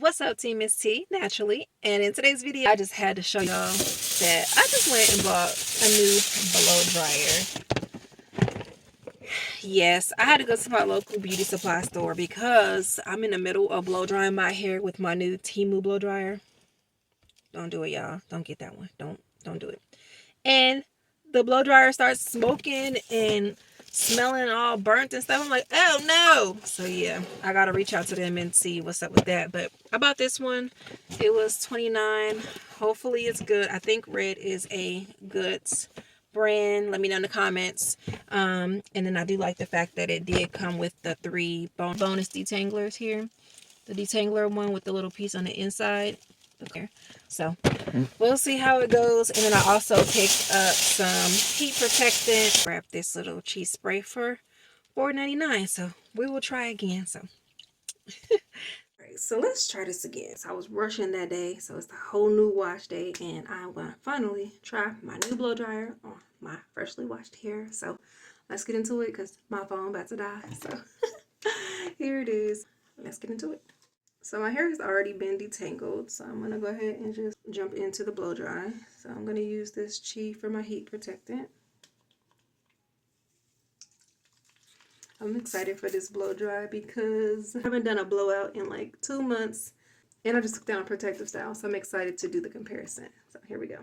What's up, team? Miss T, naturally. And in today's video, I just had to show y'all that I just went and bought a new blow dryer. Yes, I had to go to my local beauty supply store because I'm in the middle of blow drying my hair with my new Temu blow dryer. Don't do it, y'all. Don't get that one. Don't do it. And the blow dryer starts smoking and smelling all burnt and stuff. I'm like, oh no. So yeah, I gotta reach out to them and see what's up with that. But I bought this one. It was $29. Hopefully it's good. I think Red is a good brand. Let me know in the comments. And then I do like the fact that it did come with the 3 bonus detanglers here. The detangler one with the little piece on the inside. Okay, so we'll see how it goes. And then I also picked up some heat protectant. Grab this little cheese spray for $4.99. So we will try again. So alright, so let's try this again. So I was rushing that day, so it's the whole new wash day, and I'm gonna finally try my new blow dryer on my freshly washed hair. So let's get into it because my phone about to die. So here it is. Let's get into it. So my hair has already been detangled, so I'm going to go ahead and just jump into the blow dry. So I'm going to use this Chi for my heat protectant. I'm excited for this blow dry because I haven't done a blowout in like 2 months, and I just took down a protective style, so I'm excited to do the comparison. So here we go.